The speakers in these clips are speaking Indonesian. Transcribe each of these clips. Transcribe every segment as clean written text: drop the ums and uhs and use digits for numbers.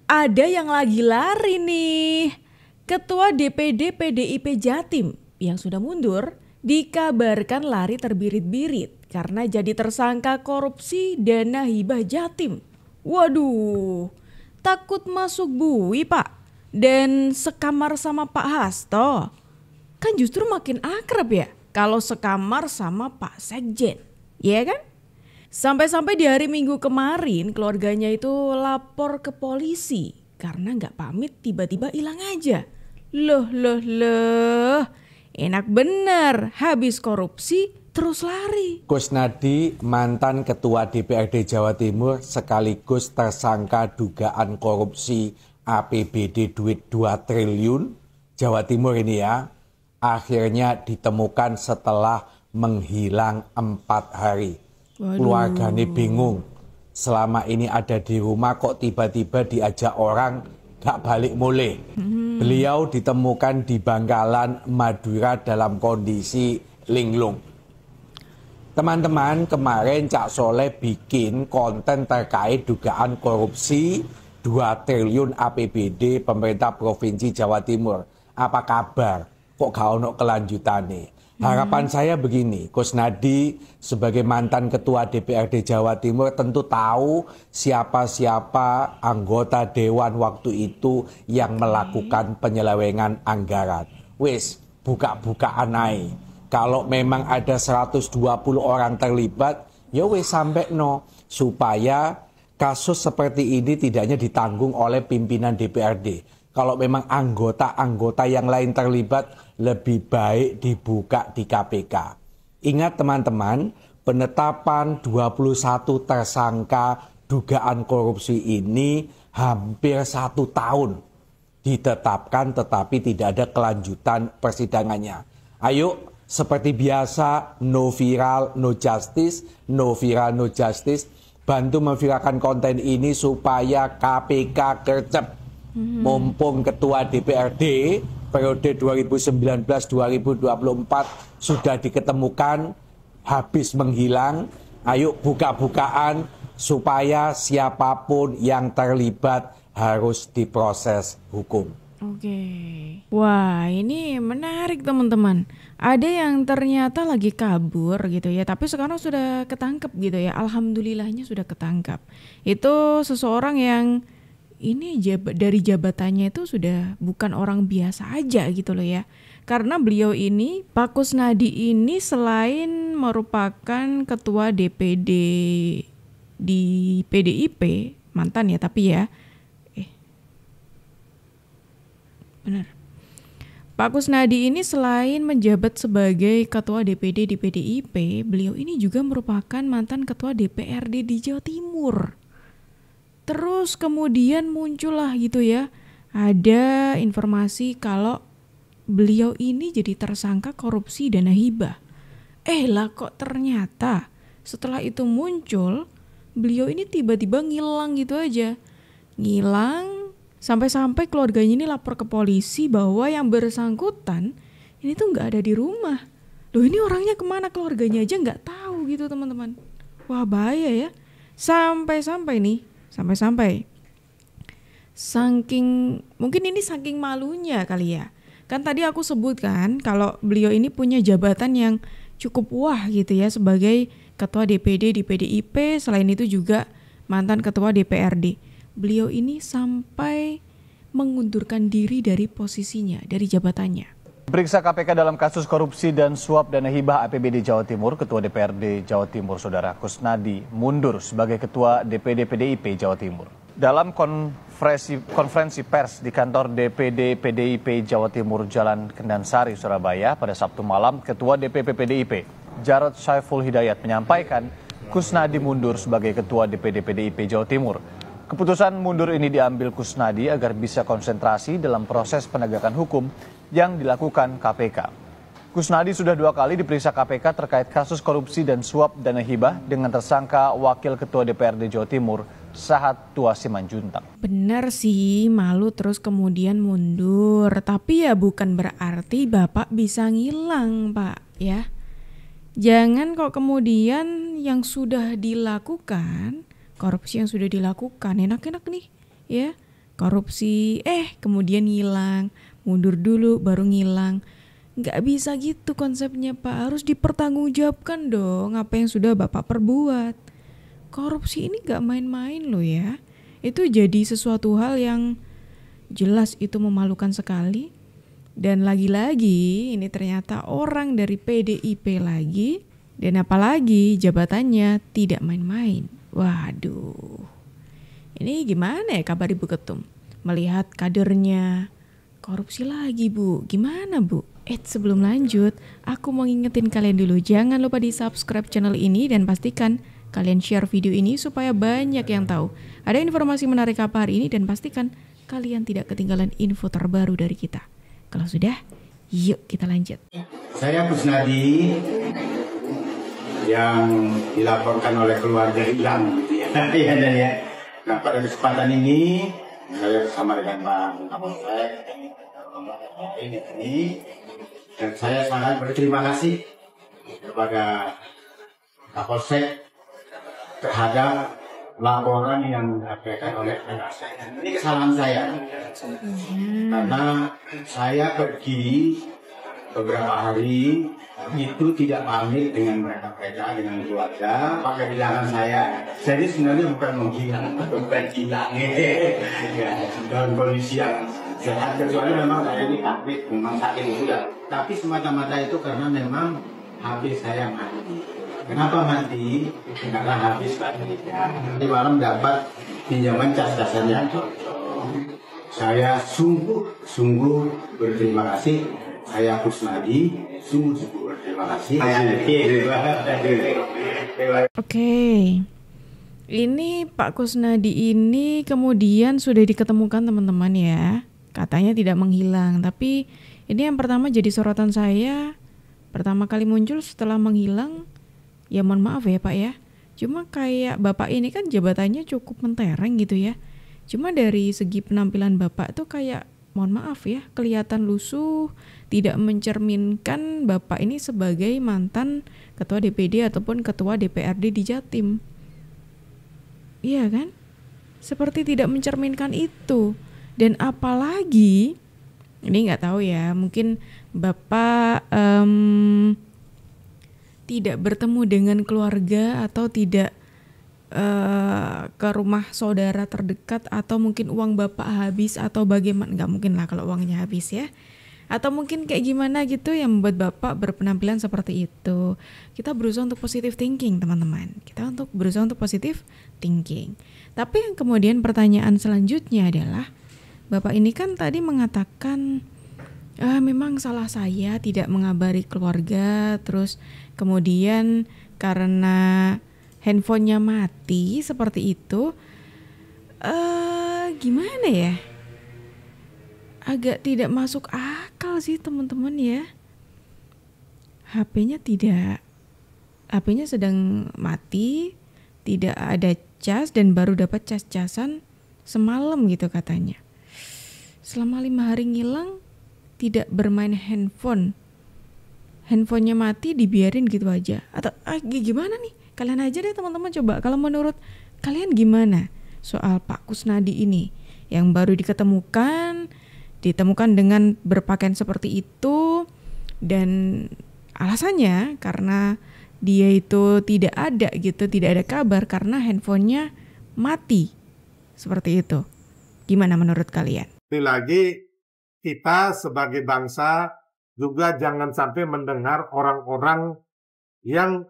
Ada yang lagi lari nih. Ketua DPD PDIP Jatim yang sudah mundur dikabarkan lari terbirit-birit karena jadi tersangka korupsi dana hibah Jatim. Waduh, takut masuk bui Pak dan sekamar sama Pak Hasto. Kan justru makin akrab ya kalau sekamar sama Pak Sekjen, ya kan? Sampai-sampai di hari Minggu kemarin keluarganya itu lapor ke polisi karena nggak pamit tiba-tiba hilang aja. Loh, enak bener habis korupsi terus lari. Kusnadi, mantan Ketua DPRD Jawa Timur sekaligus tersangka dugaan korupsi APBD duit 2 triliun Jawa Timur ini ya, akhirnya ditemukan setelah menghilang 4 hari. Keluarganya bingung, selama ini ada di rumah kok tiba-tiba diajak orang gak balik mulih. Beliau ditemukan di Bangkalan, Madura dalam kondisi linglung. Teman-teman, kemarin Cak Soleh bikin konten terkait dugaan korupsi 2 triliun APBD pemerintah Provinsi Jawa Timur. Apa kabar? Kok gak ono kelanjutannya? Harapan saya begini, Kusnadi sebagai mantan Ketua DPRD Jawa Timur tentu tahu siapa-siapa anggota Dewan waktu itu yang melakukan penyelewengan anggaran. Wis, buka-bukaan ae. Kalau memang ada 120 orang terlibat, ya wis sampai no. Supaya kasus seperti ini tidak hanya ditanggung oleh pimpinan DPRD. Kalau memang anggota-anggota yang lain terlibat, lebih baik dibuka di KPK. Ingat teman-teman, penetapan 21 tersangka dugaan korupsi ini hampir 1 tahun ditetapkan tetapi tidak ada kelanjutan persidangannya. Ayo, seperti biasa, no viral, no justice, no viral, no justice. Bantu memviralkan konten ini supaya KPK gercep. Mumpung Ketua DPRD periode 2019-2024 sudah diketemukan habis menghilang, ayo buka-bukaan supaya siapapun yang terlibat harus diproses hukum. Oke. Wah, ini menarik teman-teman. Ada yang ternyata lagi kabur gitu ya, tapi sekarang sudah ketangkep gitu ya. Alhamdulillahnya sudah ketangkap. Itu seseorang yang ini dari jabatannya itu sudah bukan orang biasa aja gitu loh ya. Karena beliau ini, Pak Kusnadi ini selain merupakan ketua DPD di PDIP, mantan ya tapi ya. Benar. Pak Kusnadi ini selain menjabat sebagai ketua DPD di PDIP, beliau ini juga merupakan mantan ketua DPRD di Jawa Timur. Terus kemudian muncullah gitu ya, ada informasi kalau beliau ini jadi tersangka korupsi dana hibah. Lah kok ternyata setelah itu muncul, beliau ini tiba-tiba ngilang gitu aja. Ngilang, sampai-sampai keluarganya ini lapor ke polisi bahwa yang bersangkutan ini tuh gak ada di rumah. Loh ini orangnya kemana, keluarganya aja gak tahu gitu teman-teman. Wah bahaya ya. Sampai-sampai mungkin ini saking malunya kali ya. Kan tadi aku sebutkan kalau beliau ini punya jabatan yang cukup wah gitu ya sebagai ketua DPD di PDIP, selain itu juga mantan ketua DPRD. Beliau ini sampai mengundurkan diri dari posisinya, dari jabatannya. Periksa KPK dalam kasus korupsi dan suap dana hibah APBD Jawa Timur, Ketua DPRD Jawa Timur Saudara Kusnadi mundur sebagai Ketua DPD PDIP Jawa Timur. Dalam konferensi pers di kantor DPD PDIP Jawa Timur Jalan Kendansari, Surabaya pada Sabtu malam, Ketua DPP PDIP Jarod Saiful Hidayat menyampaikan Kusnadi mundur sebagai Ketua DPD PDIP Jawa Timur. Keputusan mundur ini diambil Kusnadi agar bisa konsentrasi dalam proses penegakan hukum yang dilakukan KPK. Kusnadi sudah 2 kali diperiksa KPK terkait kasus korupsi dan suap dana hibah dengan tersangka Wakil Ketua DPRD Jawa Timur Sahat Tua Simanjuntak. Benar sih, malu terus kemudian mundur. Tapi ya bukan berarti Bapak bisa ngilang, Pak, ya. Jangan kok kemudian yang sudah dilakukan, korupsi yang sudah dilakukan, enak-enak nih, ya. korupsi, kemudian ngilang, mundur dulu baru ngilang. Nggak bisa gitu konsepnya Pak, harus dipertanggungjawabkan dong apa yang sudah Bapak perbuat. Korupsi ini nggak main-main loh ya, itu jadi sesuatu hal yang jelas itu memalukan sekali. Dan lagi-lagi ini ternyata orang dari PDIP lagi, dan apalagi jabatannya tidak main-main. Waduh, ini gimana ya kabar Ibu Ketum? Melihat kadernya korupsi lagi Bu, gimana Bu? Sebelum lanjut, aku mau ngingetin kalian dulu, jangan lupa di subscribe channel ini dan pastikan kalian share video ini supaya banyak yang tahu ada informasi menarik apa hari ini, dan pastikan kalian tidak ketinggalan info terbaru dari kita. Kalau sudah, yuk kita lanjut. Saya Kusnadi yang dilaporkan oleh keluarga hilang. Ya. Nah, pada kesempatan ini saya bersama dengan Pak Kapolsek ini, dan saya sangat berterima kasih kepada Kapolsek terhadap laporan yang disampaikan oleh anak saya. Ini kesalahan saya, karena saya pergi beberapa hari itu tidak pamit dengan mereka dengan keluarga, pakai bilangan saya. Jadi sebenarnya bukan menghilang, bukan hilang, dalam kondisi yang sehat, kecuali memang saya ini sakit, memang sakit sudah. Tapi semata-mata itu karena memang HP saya mati. Kenapa mati? Karena habis baterainya. Di malam dapat pinjaman cas-casannya. Saya sungguh berterima kasih. Saya Kusnadi, sungguh berterima kasih. Oke. Ini Pak Kusnadi ini kemudian sudah diketemukan teman-teman ya. Katanya tidak menghilang, tapi ini yang pertama jadi sorotan saya. Pertama kali muncul setelah menghilang. Ya mohon maaf ya Pak ya, cuma kayak Bapak ini kan jabatannya cukup mentereng gitu ya. Cuma dari segi penampilan Bapak tuh kayak mohon maaf ya, kelihatan lusuh, tidak mencerminkan Bapak ini sebagai mantan ketua DPD ataupun ketua DPRD di Jatim. Iya kan? Seperti tidak mencerminkan itu. Dan apalagi, ini nggak tahu ya, mungkin Bapak tidak bertemu dengan keluarga atau tidak ke rumah saudara terdekat, atau mungkin uang Bapak habis atau bagaimana, nggak mungkin lah kalau uangnya habis ya, atau mungkin kayak gimana gitu yang membuat Bapak berpenampilan seperti itu. Kita berusaha untuk positive thinking teman-teman, berusaha untuk positive thinking. Tapi yang kemudian pertanyaan selanjutnya adalah, Bapak ini kan tadi mengatakan memang salah saya tidak mengabari keluarga, terus kemudian karena handphonenya mati seperti itu. Gimana ya? Agak tidak masuk akal sih teman-teman ya. HP-nya sedang mati, tidak ada cas, dan baru dapat cas-casan semalam gitu katanya. Selama 5 hari ngilang, tidak bermain handphonenya mati dibiarin gitu aja, atau gimana nih? Kalian aja deh teman-teman, coba kalau menurut kalian gimana soal Pak Kusnadi ini yang baru ditemukan dengan berpakaian seperti itu, dan alasannya karena dia itu tidak ada kabar karena handphonenya mati seperti itu. Gimana menurut kalian? Ini lagi, kita sebagai bangsa juga jangan sampai mendengar orang-orang yang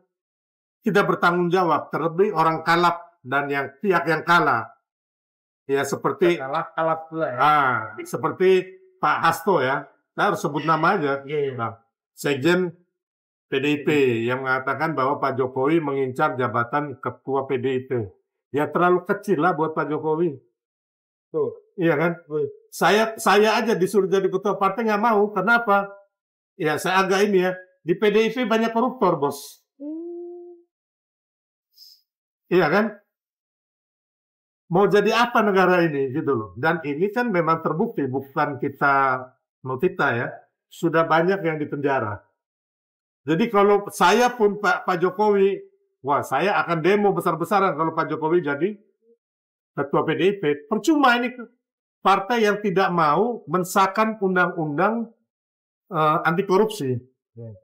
tidak bertanggung jawab, terlebih orang kalap dan pihak yang kalah. Ya seperti seperti Pak Hasto ya, saya harus sebut nama aja. Nah, Sekjen PDIP yang mengatakan bahwa Pak Jokowi mengincar jabatan ketua PDIP. Ya terlalu kecil lah buat Pak Jokowi. Tuh, iya kan? Saya aja disuruh jadi ketua partai nggak mau. Kenapa? Ya saya agak ini ya. Di PDIP banyak koruptor, bos. Iya kan? Mau jadi apa negara ini gitu loh. Dan ini kan memang terbukti, bukan kita ya. Sudah banyak yang dipenjara. Jadi kalau saya pun Pak Jokowi, wah saya akan demo besar-besaran kalau Pak Jokowi jadi ketua PDIP. Percuma ini. partai yang tidak mau mensahkan undang-undang anti korupsi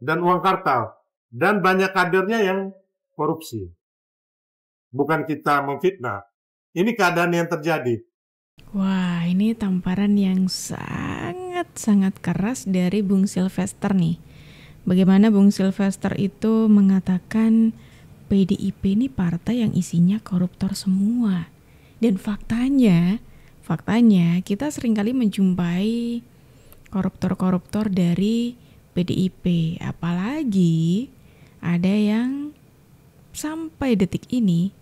dan uang kartal. Dan banyak kadernya yang korupsi. Bukan kita memfitnah. Ini keadaan yang terjadi. Wah, ini tamparan yang sangat-sangat keras dari Bung Sylvester nih. Bagaimana Bung Sylvester itu mengatakan PDIP ini partai yang isinya koruptor semua. Dan faktanya kita seringkali menjumpai koruptor-koruptor dari PDIP. Apalagi ada yang sampai detik ini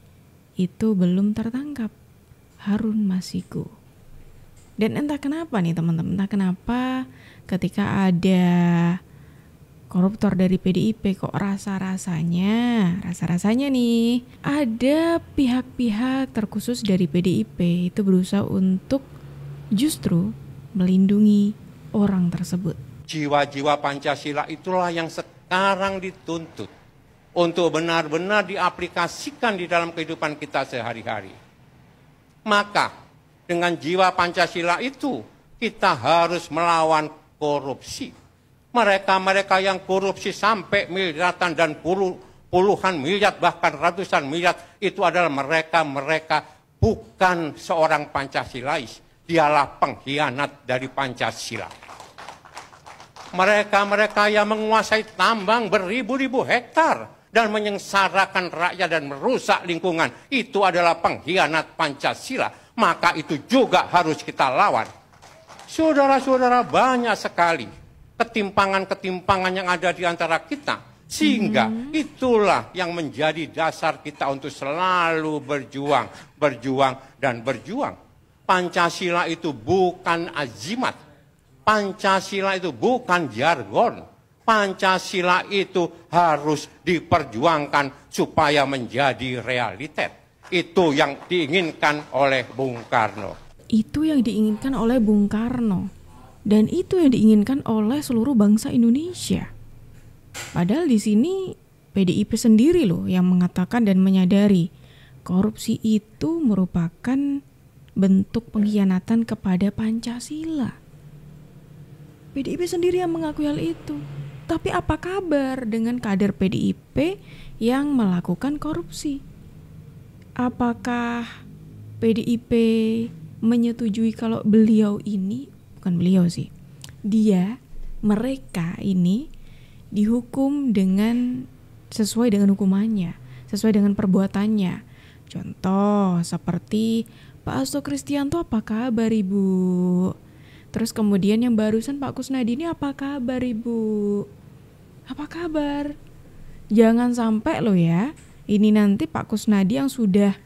itu belum tertangkap. Harun Masiku. Dan entah kenapa nih teman-teman, entah kenapa ketika ada koruptor dari PDIP kok rasa-rasanya nih ada pihak-pihak terkhusus dari PDIP itu berusaha untuk justru melindungi orang tersebut. Jiwa-jiwa Pancasila itulah yang sekarang dituntut untuk benar-benar diaplikasikan di dalam kehidupan kita sehari-hari. Maka dengan jiwa Pancasila itu kita harus melawan korupsi. Mereka-mereka yang korupsi sampai miliaran dan puluhan miliar bahkan ratusan miliar itu adalah mereka-mereka bukan seorang Pancasilais. Dialah pengkhianat dari Pancasila. Mereka-mereka yang menguasai tambang beribu-ribu hektar dan menyengsarakan rakyat dan merusak lingkungan, itu adalah pengkhianat Pancasila. Maka itu juga harus kita lawan. Saudara-saudara, banyak sekali ketimpangan-ketimpangan yang ada di antara kita. Sehingga itulah yang menjadi dasar kita untuk selalu berjuang. Pancasila itu bukan azimat. Pancasila itu bukan jargon. Pancasila itu harus diperjuangkan supaya menjadi realitas. Itu yang diinginkan oleh Bung Karno. Itu yang diinginkan oleh Bung Karno. Dan itu yang diinginkan oleh seluruh bangsa Indonesia. Padahal di sini PDIP sendiri loh yang mengatakan dan menyadari korupsi itu merupakan bentuk pengkhianatan kepada Pancasila. PDIP sendiri yang mengakui hal itu. Tapi apa kabar dengan kader PDIP yang melakukan korupsi? Apakah PDIP menyetujui kalau beliau ini, bukan beliau sih, mereka ini dihukum dengan sesuai dengan hukumannya, sesuai dengan perbuatannya. Contoh seperti Pak Hasto Kristianto, apa kabar Ibu? Terus kemudian yang barusan Pak Kusnadi ini, apa kabar Ibu? Apa kabar? Jangan sampai loh ya, ini nanti Pak Kusnadi yang sudah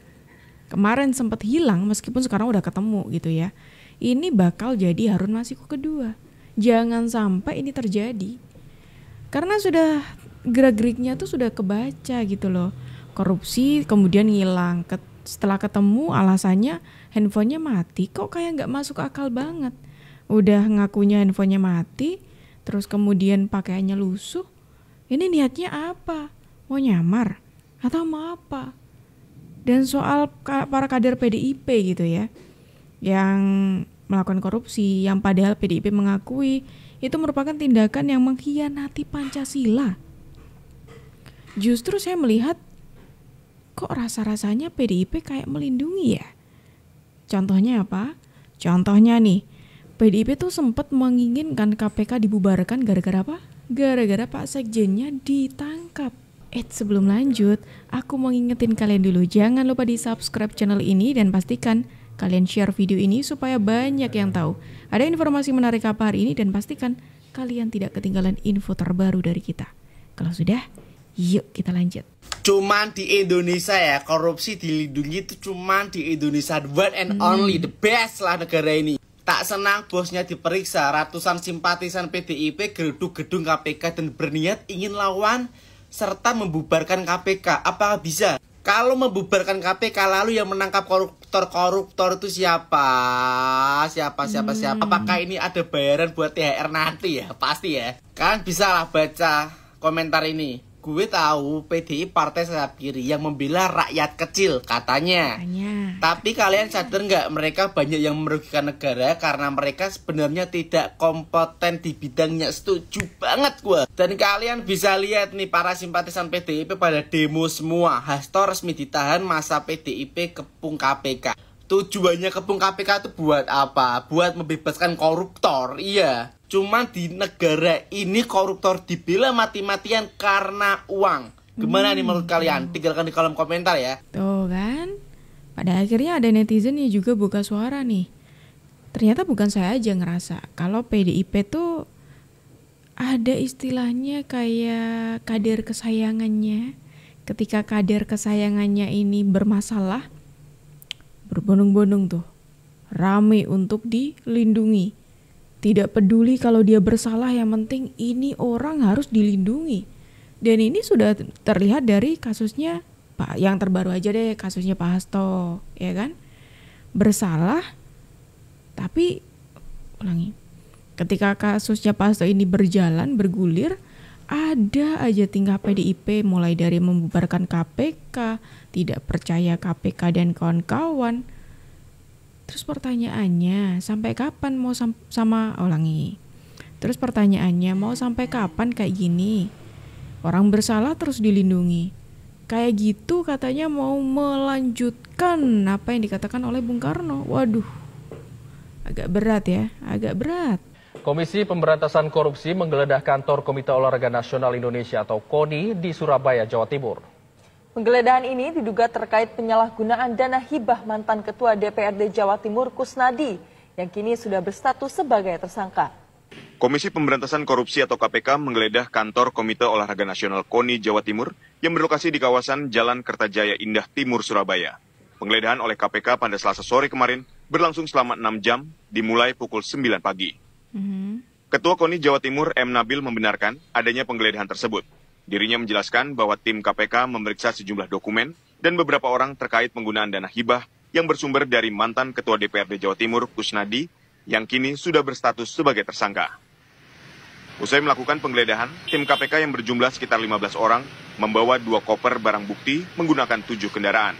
kemarin sempat hilang meskipun sekarang udah ketemu gitu ya. Ini bakal jadi Harun Masiku kedua. Jangan sampai ini terjadi. Karena sudah gerak-geriknya tuh sudah kebaca gitu loh. Korupsi kemudian hilang. Setelah ketemu alasannya handphonenya mati. Kok kayak gak masuk akal banget. Udah ngakunya handphonenya mati, terus kemudian pakaiannya lusuh. Ini niatnya apa? Mau nyamar? Atau mau apa? Dan soal para kader PDIP gitu ya, yang melakukan korupsi, yang padahal PDIP mengakui itu merupakan tindakan yang mengkhianati Pancasila. Justru saya melihat kok rasa-rasanya PDIP kayak melindungi ya. Contohnya apa? Contohnya nih, PDIP tuh sempat menginginkan KPK dibubarkan gara-gara apa? Gara-gara Pak Sekjennya ditangkap. Sebelum lanjut, aku mau ngingetin kalian dulu, jangan lupa di subscribe channel ini dan pastikan kalian share video ini supaya banyak yang tahu ada informasi menarik apa hari ini, dan pastikan kalian tidak ketinggalan info terbaru dari kita. Kalau sudah, yuk kita lanjut. Cuman di Indonesia ya, korupsi dilindungi itu cuman di Indonesia. The one and only, the best lah negara ini. Tak senang bosnya diperiksa, ratusan simpatisan PDIP geruduk gedung KPK dan berniat ingin lawan serta membubarkan KPK. Apakah bisa? Kalau membubarkan KPK lalu yang menangkap koruptor itu siapa? Siapa? Apakah ini ada bayaran buat THR nanti ya? Pasti ya. Kalian bisa lah baca komentar ini. gue tahu PDI partai sayap kiri yang membela rakyat kecil katanya. Tapi kalian sadar nggak mereka banyak yang merugikan negara karena mereka sebenarnya tidak kompeten di bidangnya. Setuju banget gue. Dan kalian bisa lihat nih para simpatisan PDIP pada demo semua. Hasto resmi ditahan, masa PDIP kepung KPK. Tujuannya kepung KPK itu buat apa? Buat membebaskan koruptor. Iya. Cuman di negara ini koruptor dibela mati-matian karena uang. Gimana nih menurut kalian? Tinggalkan di kolom komentar ya. Tuh kan. Pada akhirnya ada netizen yang juga buka suara nih. Ternyata bukan saya aja ngerasa. Kalau PDIP tuh ada istilahnya kayak kader kesayangannya. Ketika kader kesayangannya ini bermasalah, berbondong-bondong tuh. Rame untuk dilindungi. Tidak peduli kalau dia bersalah, yang penting ini orang harus dilindungi. Dan ini sudah terlihat dari kasusnya Pak, yang terbaru aja deh, kasusnya Pak Hasto, ya kan? Bersalah, tapi ketika kasusnya Pak Hasto ini berjalan, bergulir, ada aja tingkah PDIP mulai dari membubarkan KPK, tidak percaya KPK dan kawan-kawan. Terus pertanyaannya, sampai kapan mau Terus pertanyaannya, mau sampai kapan kayak gini? Orang bersalah terus dilindungi. Kayak gitu katanya mau melanjutkan apa yang dikatakan oleh Bung Karno. Waduh, agak berat ya, agak berat. Komisi Pemberantasan Korupsi menggeledah kantor Komite Olahraga Nasional Indonesia atau KONI di Surabaya, Jawa Timur. Penggeledahan ini diduga terkait penyalahgunaan dana hibah mantan Ketua DPRD Jawa Timur Kusnadi yang kini sudah berstatus sebagai tersangka. Komisi Pemberantasan Korupsi atau KPK menggeledah kantor Komite Olahraga Nasional KONI Jawa Timur yang berlokasi di kawasan Jalan Kertajaya Indah Timur, Surabaya. Penggeledahan oleh KPK pada Selasa sore kemarin berlangsung selama 6 jam, dimulai pukul 9 pagi. Ketua KONI Jawa Timur M. Nabil membenarkan adanya penggeledahan tersebut. Dirinya menjelaskan bahwa tim KPK memeriksa sejumlah dokumen dan beberapa orang terkait penggunaan dana hibah yang bersumber dari mantan Ketua DPRD Jawa Timur Kusnadi yang kini sudah berstatus sebagai tersangka. Usai melakukan penggeledahan, tim KPK yang berjumlah sekitar 15 orang membawa 2 koper barang bukti menggunakan 7 kendaraan.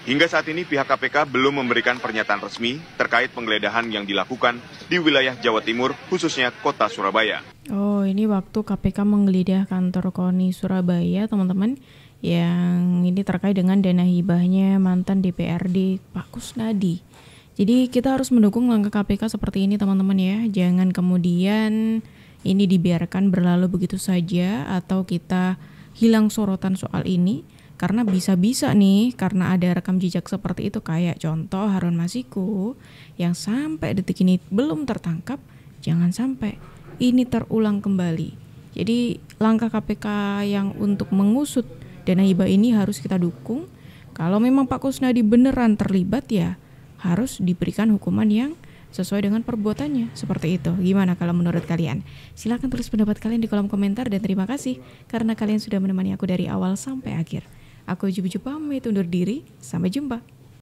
Hingga saat ini pihak KPK belum memberikan pernyataan resmi terkait penggeledahan yang dilakukan di wilayah Jawa Timur, khususnya kota Surabaya. Oh, ini waktu KPK menggeledah kantor KONI Surabaya, teman-teman, yang ini terkait dengan dana hibahnya mantan DPRD Pak Kusnadi. Jadi kita harus mendukung langkah KPK seperti ini, teman-teman ya. Jangan kemudian ini dibiarkan berlalu begitu saja atau kita hilang sorotan soal ini. Karena bisa-bisa nih, karena ada rekam jejak seperti itu, kayak contoh Harun Masiku yang sampai detik ini belum tertangkap, jangan sampai ini terulang kembali. Jadi langkah KPK yang untuk mengusut dana hibah ini harus kita dukung. Kalau memang Pak Kusnadi beneran terlibat, ya harus diberikan hukuman yang sesuai dengan perbuatannya. Seperti itu. Gimana kalau menurut kalian? Silahkan tulis pendapat kalian di kolom komentar, dan terima kasih karena kalian sudah menemani aku dari awal sampai akhir. Aku Juju pamit undur diri, sampai jumpa.